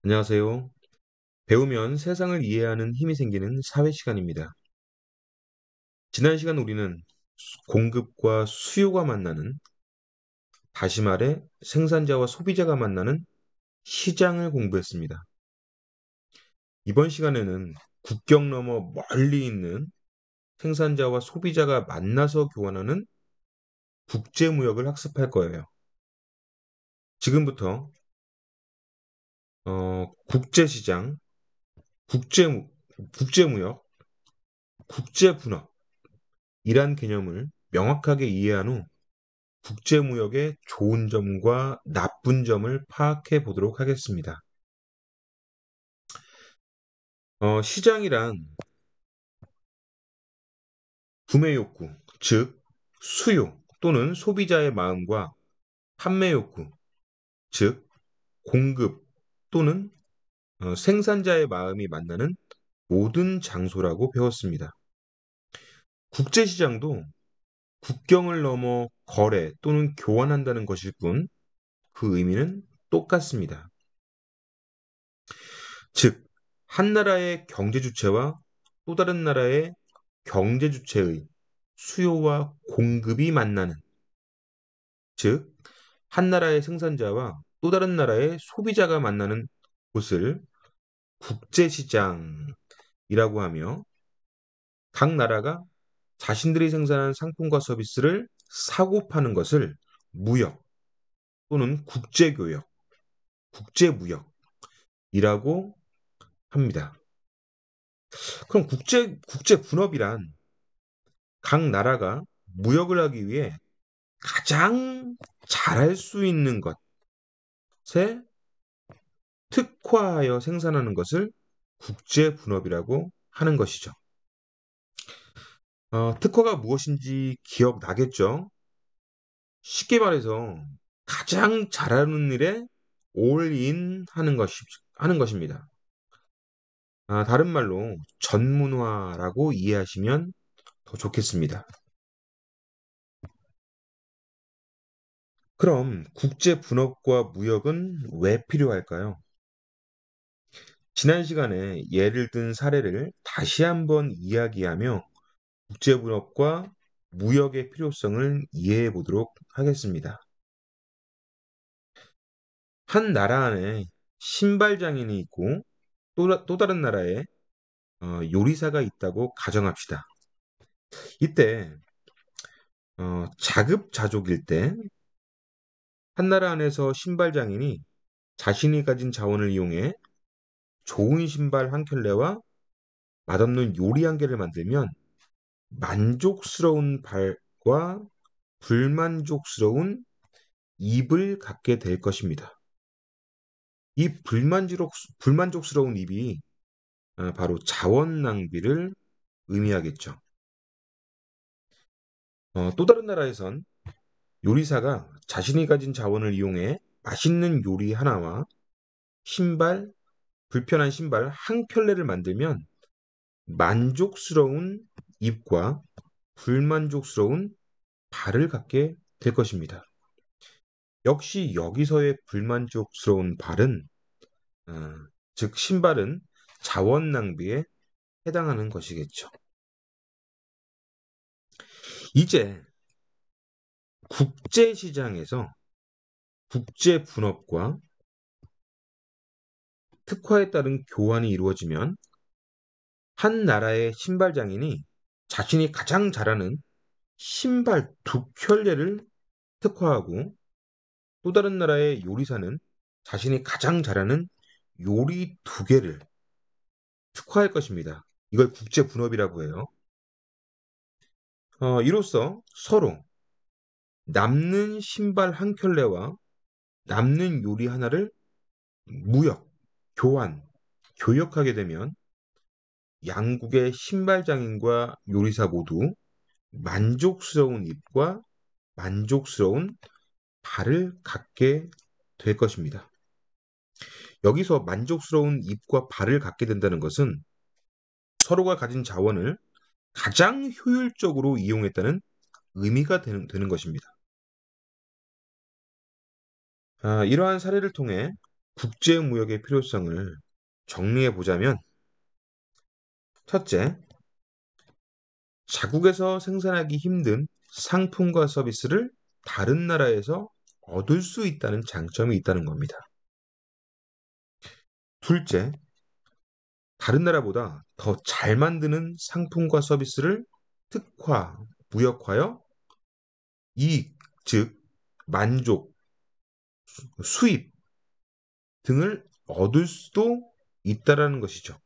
안녕하세요. 배우면 세상을 이해하는 힘이 생기는 사회 시간입니다. 지난 시간 우리는 공급과 수요가 만나는, 다시 말해 생산자와 소비자가 만나는 시장을 공부했습니다. 이번 시간에는 국경 너머 멀리 있는 생산자와 소비자가 만나서 교환하는 국제무역을 학습할 거예요. 지금부터 국제시장, 국제, 국제무역, 국제분업이란 개념을 명확하게 이해한 후 국제무역의 좋은 점과 나쁜 점을 파악해 보도록 하겠습니다. 시장이란 구매 욕구, 즉 수요 또는 소비자의 마음과 판매 욕구, 즉 공급 또는 생산자의 마음이 만나는 모든 장소라고 배웠습니다. 국제시장도 국경을 넘어 거래 또는 교환한다는 것일 뿐 그 의미는 똑같습니다. 즉, 한 나라의 경제 주체와 또 다른 나라의 경제 주체의 수요와 공급이 만나는, 즉, 한 나라의 생산자와 또 다른 나라의 소비자가 만나는 곳을 국제시장이라고 하며, 각 나라가 자신들이 생산한 상품과 서비스를 사고 파는 것을 무역 또는 국제교역, 국제무역이라고 합니다. 그럼 국제 분업이란 각 나라가 무역을 하기 위해 가장 잘할 수 있는 것에 특화하여 생산하는 것을 국제 분업이라고 하는 것이죠. 특화가 무엇인지 기억나겠죠? 쉽게 말해서 가장 잘하는 일에 올인 하는 것입니다. 다른 말로 전문화라고 이해하시면 더 좋겠습니다. 그럼 국제 분업과 무역은 왜 필요할까요? 지난 시간에 예를 든 사례를 다시 한번 이야기하며 국제분업과 무역의 필요성을 이해해 보도록 하겠습니다. 한 나라 안에 신발 장인이 있고 또 다른 나라에 요리사가 있다고 가정합시다. 이때 자급자족일 때 한 나라 안에서 신발 장인이 자신이 가진 자원을 이용해 좋은 신발 한 켤레와 맛없는 요리 한 개를 만들면 만족스러운 발과 불만족스러운 입을 갖게 될 것입니다. 이 불만족스러운 입이 바로 자원 낭비를 의미하겠죠. 또 다른 나라에선 요리사가 자신이 가진 자원을 이용해 맛있는 요리 하나와 신발, 불편한 신발 한 켤레를 만들면 만족스러운 입과 불만족스러운 발을 갖게 될 것입니다. 역시 여기서의 불만족스러운 발은, 어, 즉 신발은 자원 낭비에 해당하는 것이겠죠. 이제 국제시장에서 국제 분업과 특화에 따른 교환이 이루어지면 한 나라의 신발 장인이 자신이 가장 잘하는 신발 두 켤레를 특화하고 또 다른 나라의 요리사는 자신이 가장 잘하는 요리 두 개를 특화할 것입니다. 이걸 국제 분업이라고 해요. 이로써 서로 남는 신발 한 켤레와 남는 요리 하나를 무역, 교환, 교역하게 되면 양국의 신발장인과 요리사 모두 만족스러운 입과 만족스러운 발을 갖게 될 것입니다. 여기서 만족스러운 입과 발을 갖게 된다는 것은 서로가 가진 자원을 가장 효율적으로 이용했다는 의미가 되는 것입니다. 이러한 사례를 통해 국제무역의 필요성을 정리해 보자면, 첫째, 자국에서 생산하기 힘든 상품과 서비스를 다른 나라에서 얻을 수 있다는 장점이 있다는 겁니다. 둘째, 다른 나라보다 더 잘 만드는 상품과 서비스를 특화, 무역화하여 이익, 즉 만족, 수입 등을 얻을 수도 있다라는 것이죠.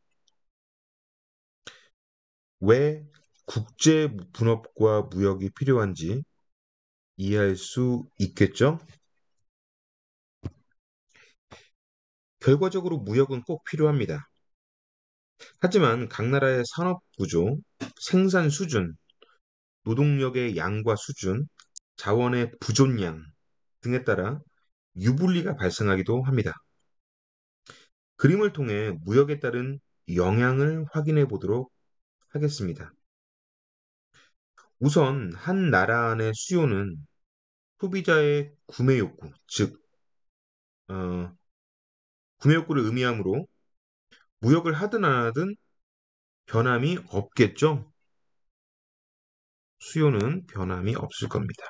왜 국제 분업과 무역이 필요한지 이해할 수 있겠죠? 결과적으로 무역은 꼭 필요합니다. 하지만 각 나라의 산업 구조, 생산 수준, 노동력의 양과 수준, 자원의 부존량 등에 따라 유불리가 발생하기도 합니다. 그림을 통해 무역에 따른 영향을 확인해 보도록 하겠습니다. 우선 한 나라 안의 수요는 소비자의 구매 욕구, 즉 어, 구매 욕구를 의미하므로 무역을 하든 안 하든 변함이 없겠죠. 수요는 변함이 없을 겁니다.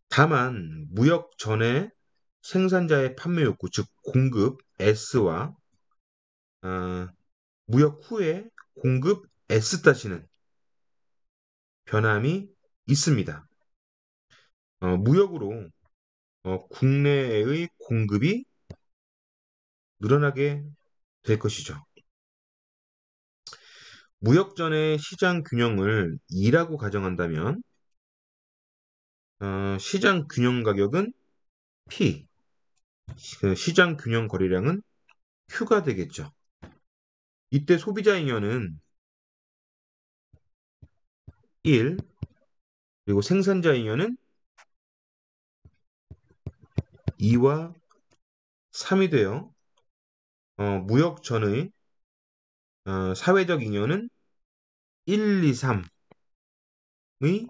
다만 무역 전에 생산자의 판매 욕구, 즉 공급 S와 어, 무역 후에 공급 S-는 변함이 있습니다. 무역으로 국내의 공급이 늘어나게 될 것이죠. 무역전의 시장 균형을 2라고 가정한다면 시장 균형 가격은 P, 시장 균형 거래량은 Q가 되겠죠. 이때 소비자 잉여는 1, 그리고 생산자 잉여는 2와 3이 되어 무역 전의 사회적 잉여는 1, 2, 3의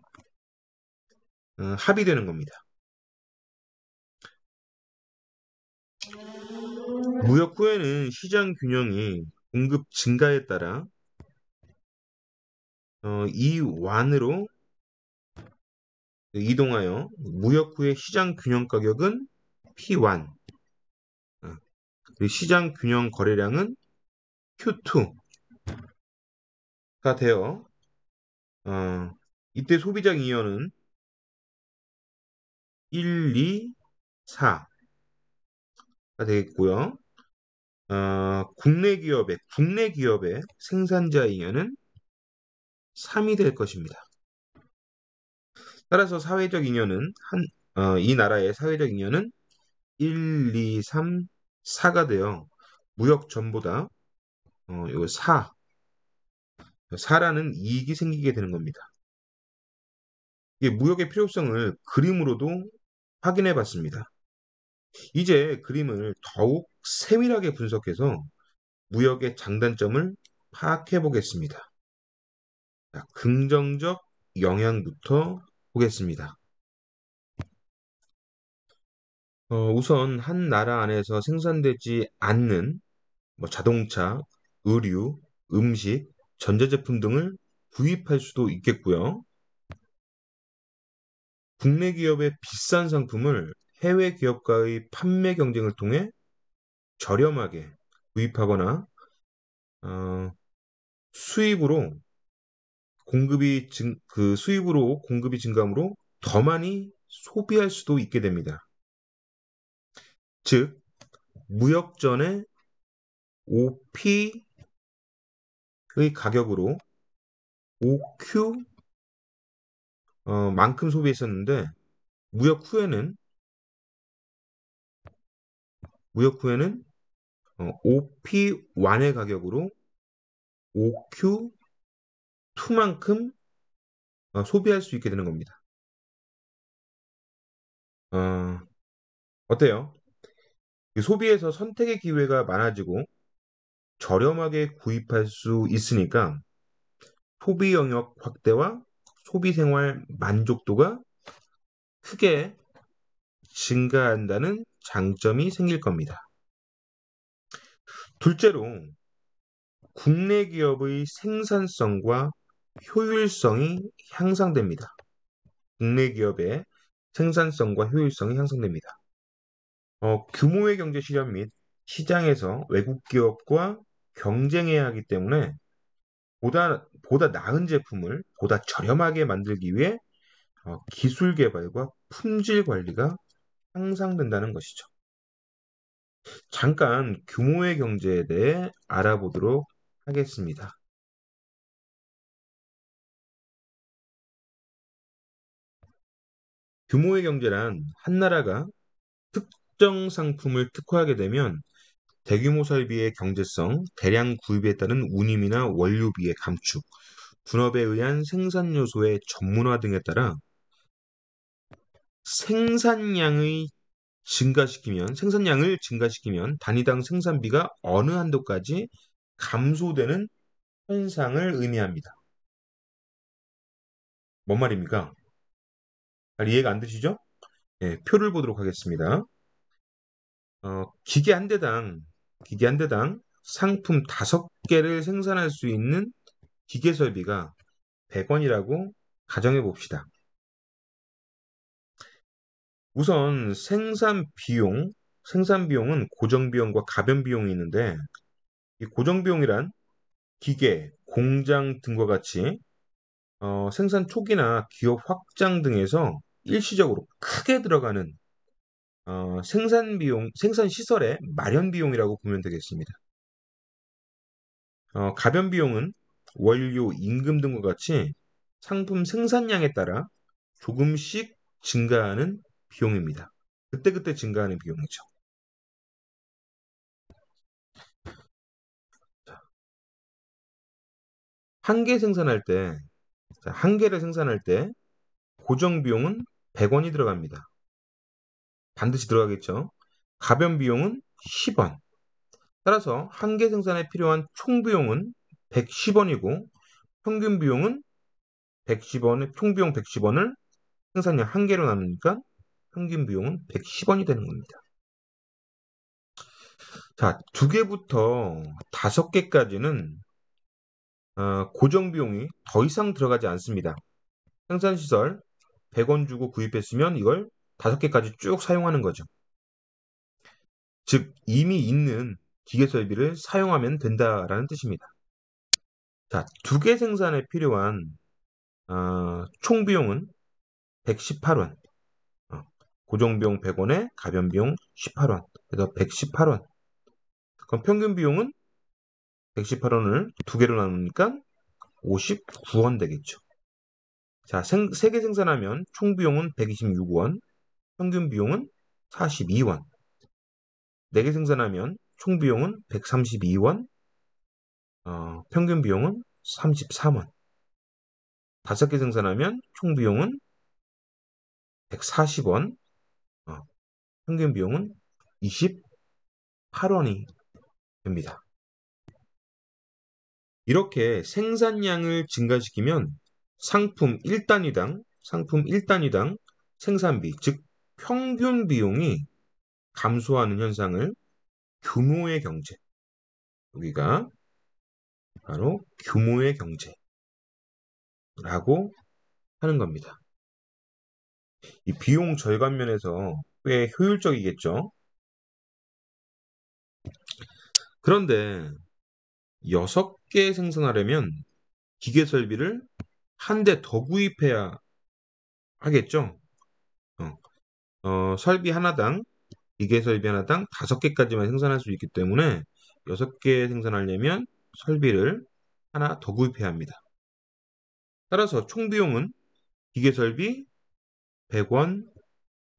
합이 되는 겁니다. 무역 후에는 시장 균형이 공급 증가에 따라 이 완으로 이동하여 무역 후의 시장 균형 가격은 P1, 그리고 시장 균형 거래량은 Q2가 되어 이때 소비자 잉여는 1, 2, 4가 되겠고요. 국내 기업의 생산자 잉여는 3이 될 것입니다. 따라서 사회적 잉여는 이 나라의 사회적 잉여는 1, 2, 3, 4가 되어 무역 전보다 요 4라는 이익이 생기게 되는 겁니다. 이게 무역의 필요성을 그림으로도 확인해 봤습니다. 이제 그림을 더욱 세밀하게 분석해서 무역의 장단점을 파악해 보겠습니다. 자, 긍정적 영향부터 보겠습니다. 우선 한 나라 안에서 생산되지 않는 자동차, 의류, 음식, 전자제품 등을 구입할 수도 있겠고요. 국내 기업의 비싼 상품을 해외 기업과의 판매 경쟁을 통해 저렴하게 구입하거나 어, 수입으로 수입으로 공급이 증가함으로 더 많이 소비할 수도 있게 됩니다. 즉 무역 전에 OP의 가격으로 OQ 만큼 소비했었는데 무역 후에는 OP1의 가격으로 OQ2만큼 소비할 수 있게 되는 겁니다. 어때요? 소비에서 선택의 기회가 많아지고 저렴하게 구입할 수 있으니까 소비 영역 확대와 소비 생활 만족도가 크게 증가한다는 장점이 생길 겁니다. 둘째로 국내 기업의 생산성과 효율성이 향상됩니다. 국내 기업의 생산성과 효율성이 향상됩니다. 규모의 경제 실현 및 시장에서 외국 기업과 경쟁해야 하기 때문에 보다 나은 제품을 보다 저렴하게 만들기 위해 기술 개발과 품질 관리가 향상된다는 것이죠. 잠깐 규모의 경제에 대해 알아보도록 하겠습니다. 규모의 경제란 한 나라가 특정 상품을 특화하게 되면 대규모 설비의 경제성, 대량 구입에 따른 운임이나 원료비의 감축, 분업에 의한 생산 요소의 전문화 등에 따라 생산량을 증가시키면 단위당 생산비가 어느 한도까지 감소되는 현상을 의미합니다. 뭔 말입니까? 잘 이해가 안 되시죠? 네, 표를 보도록 하겠습니다. 기계 한 대당 상품 5개를 생산할 수 있는 기계 설비가 100원이라고 가정해 봅시다. 우선 생산 비용은 고정 비용과 가변 비용이 있는데 이 고정 비용이란 기계, 공장 등과 같이 생산 초기나 기업 확장 등에서 일시적으로 크게 들어가는 생산 시설의 마련 비용이라고 보면 되겠습니다. 가변 비용은 원료, 임금 등과 같이 상품 생산량에 따라 조금씩 증가하는 비용입니다. 그때그때 증가하는 비용이죠. 한 개 생산할 때, 한 개를 생산할 때 고정 비용은 100원이 들어갑니다. 반드시 들어가겠죠. 가변 비용은 10원. 따라서 한 개 생산에 필요한 총 비용은 110원이고 평균 비용은 110총 비용 110원을 생산량 한 개로 나누니까 평균 비용은 110원이 되는 겁니다. 자, 2개부터 5개까지는 고정 비용이 더 이상 들어가지 않습니다. 생산시설 100원 주고 구입했으면 이걸 5개까지 쭉 사용하는 거죠. 즉, 이미 있는 기계 설비를 사용하면 된다라는 뜻입니다. 자, 2개 생산에 필요한 총 비용은 118원. 고정 비용 100원에 가변 비용 18원. 그래서 118원. 그럼 평균 비용은 118원을 2개로 나누니까 59원 되겠죠. 자, 3개 생산하면 총 비용은 126원, 평균 비용은 42원. 4개 생산하면 총 비용은 132원, 평균 비용은 33원. 5개 생산하면 총 비용은 140원, 평균 비용은 28원이 됩니다. 이렇게 생산량을 증가시키면 상품 1단위당 생산비, 즉 평균 비용이 감소하는 현상을 규모의 경제, 여기가 바로 규모의 경제라고 하는 겁니다. 이 비용 절감 면에서 꽤 효율적이겠죠. 그런데 6개 생산하려면 기계 설비를 한 대 더 구입해야 하겠죠. 설비 하나당 기계 설비 하나당 5개까지만 생산할 수 있기 때문에 6개 생산하려면 설비를 하나 더 구입해야 합니다. 따라서 총 비용은 기계 설비 100원,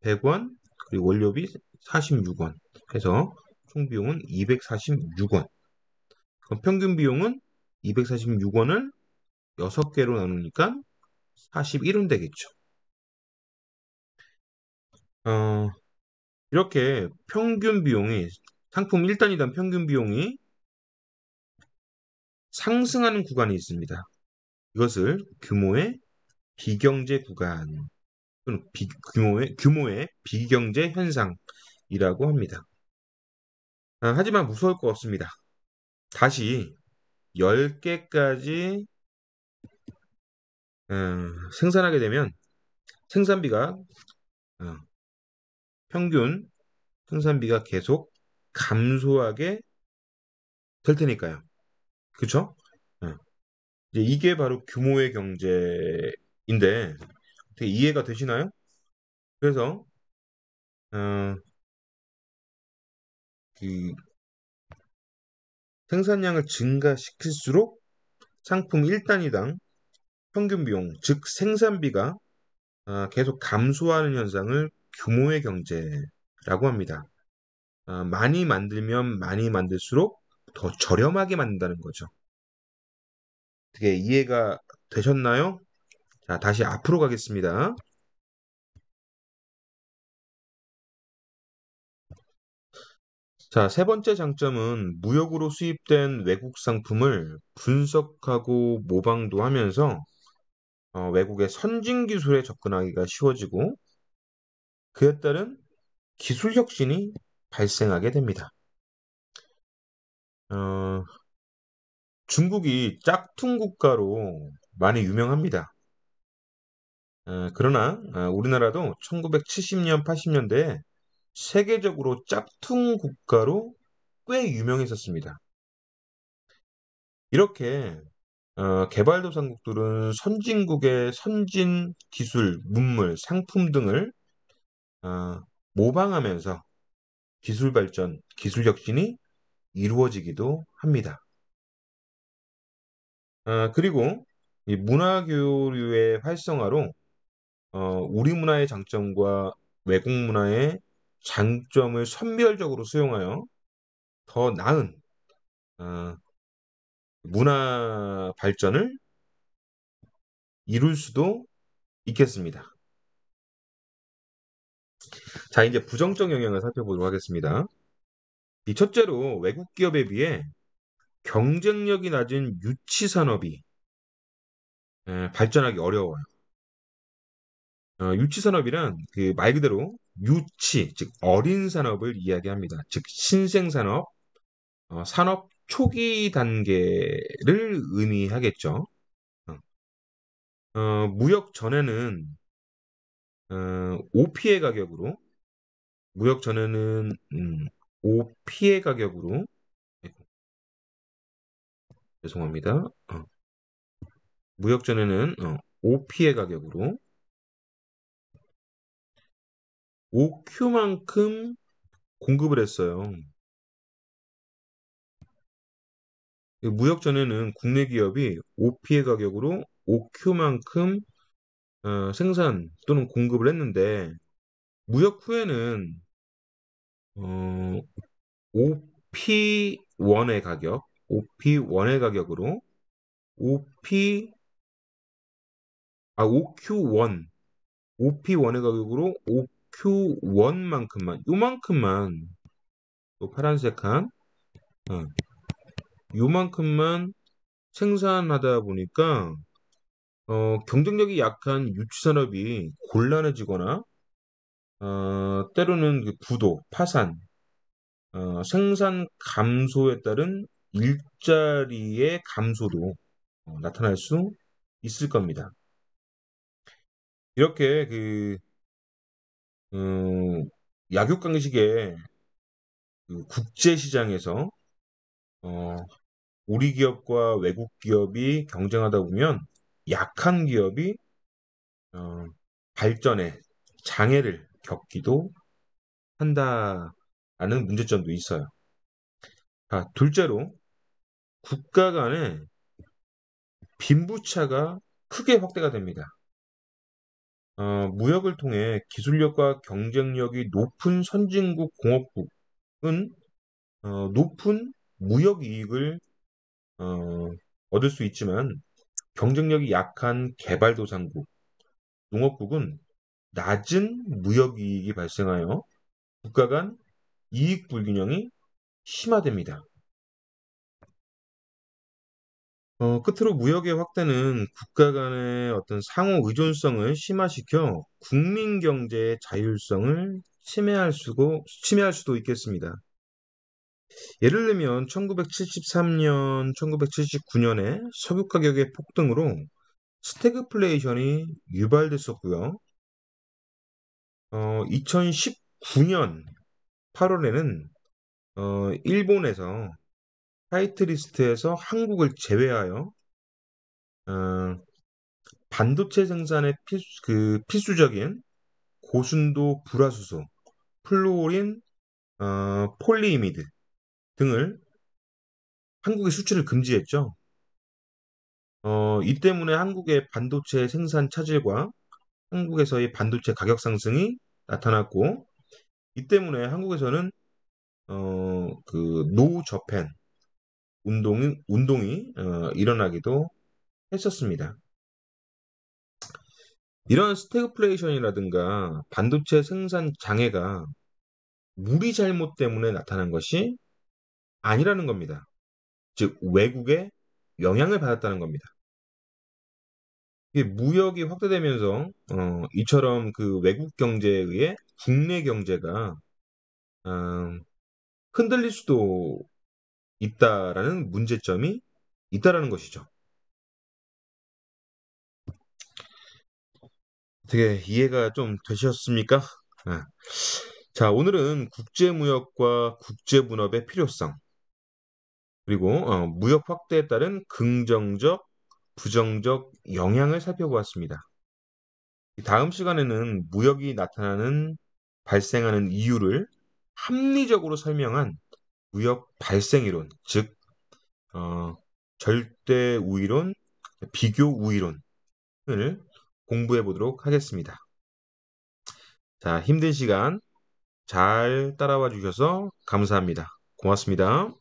100원, 그리고 원료비 46원 해서 총 비용은 246원. 그럼 평균 비용은 246원을 6개로 나누니까 41원 되겠죠. 이렇게 상품 1단위당 평균 비용이 상승하는 구간이 있습니다. 이것을 규모의 비경제 구간, 또는 규모의 비경제 현상, 합니다. 하지만 무서울 거 없습니다. 다시 10개까지 생산하게 되면 생산비가 어, 평균 생산비가 계속 감소하게 될 테니까요. 그쵸? 어, 이제 이게 바로 규모의 경제인데 어떻게 이해가 되시나요? 그래서 어, 그 생산량을 증가시킬수록 상품 1단위당 평균 비용, 즉 생산비가 계속 감소하는 현상을 규모의 경제라고 합니다. 많이 만들면 많이 만들수록 더 저렴하게 만든다는 거죠. 어떻게 이해가 되셨나요? 자, 다시 앞으로 가겠습니다. 자, 세 번째 장점은 무역으로 수입된 외국 상품을 분석하고 모방도 하면서 외국의 선진 기술에 접근하기가 쉬워지고 그에 따른 기술 혁신이 발생하게 됩니다. 어, 중국이 짝퉁 국가로 많이 유명합니다. 그러나 우리나라도 1970년, 80년대에 세계적으로 짝퉁 국가로 꽤 유명했었습니다. 이렇게 개발도상국들은 선진국의 선진 기술, 문물, 상품 등을 어, 모방하면서 기술 발전, 기술 혁신이 이루어지기도 합니다. 그리고 이 문화 교류의 활성화로 우리 문화의 장점과 외국 문화의 장점을 선별적으로 수용하여 더 나은 어, 문화 발전을 이룰 수도 있겠습니다. 자, 이제 부정적 영향을 살펴보도록 하겠습니다. 이 첫째로 외국 기업에 비해 경쟁력이 낮은 유치 산업이 발전하기 어려워요. 유치 산업이란 그 말 그대로 유치, 즉 어린 산업을 이야기합니다. 즉 신생 산업, 산업 초기 단계를 의미하겠죠. 어, 무역 전에는 OP의 가격으로 무역 전에는 OP의 가격으로 아이고, 죄송합니다. 무역 전에는 OP의 가격으로 OQ만큼 공급을 했어요. 무역 전에는 국내 기업이 OP의 가격으로 OQ만큼 생산 또는 공급을 했는데 무역 후에는 OP1의 가격, OP1의 가격으로 OP OQ1, OP1의 가격으로 OQ1만큼만 요만큼만 또 파란색한 어, 요만큼만 생산하다 보니까 경쟁력이 약한 유치산업이 곤란해지거나 때로는 그 부도, 파산, 생산 감소에 따른 일자리의 감소도 나타날 수 있을 겁니다. 이렇게 약육강식의 그 국제시장에서 어, 우리 기업과 외국 기업이 경쟁하다 보면 약한 기업이 어, 발전에 장애를 겪기도 한다라는 문제점도 있어요. 둘째로 국가 간의 빈부차가 크게 확대가 됩니다. 무역을 통해 기술력과 경쟁력이 높은 선진국 공업국은 높은 무역 이익을 어, 얻을 수 있지만 경쟁력이 약한 개발도상국, 농업국은 낮은 무역 이익이 발생하여 국가 간 이익 불균형이 심화됩니다. 끝으로 무역의 확대는 국가 간의 어떤 상호 의존성을 심화시켜 국민 경제의 자율성을 침해할 수도 있겠습니다. 예를 들면 1973년, 1979년에 석유 가격의 폭등으로 스태그플레이션이 유발됐었고요. 2019년 8월에는 일본에서 화이트리스트에서 한국을 제외하여 어, 반도체 생산에 필수적인 고순도 불화수소, 플루오린, 폴리이미드 등을 한국의 수출을 금지했죠. 이 때문에 한국의 반도체 생산 차질과 한국에서의 반도체 가격 상승이 나타났고, 이 때문에 한국에서는 노저펜 운동이 일어나기도 했었습니다. 이런 스태그플레이션이라든가 반도체 생산 장애가 우리 잘못 때문에 나타난 것이 아니라는 겁니다. 즉 외국의 영향을 받았다는 겁니다. 이게 무역이 확대되면서 이처럼 그 외국 경제에 의해 국내 경제가 어, 흔들릴 수도 있다라는 문제점이 있다라는 것이죠. 어떻게 이해가 좀 되셨습니까? 아. 자, 오늘은 국제무역과 국제분업의 필요성, 그리고 무역 확대에 따른 긍정적, 부정적 영향을 살펴보았습니다. 다음 시간에는 무역이 발생하는 이유를 합리적으로 설명한 무역 발생 이론, 즉 어, 절대 우위론, 비교 우위론을 공부해 보도록 하겠습니다. 자, 힘든 시간 잘 따라와 주셔서 감사합니다. 고맙습니다.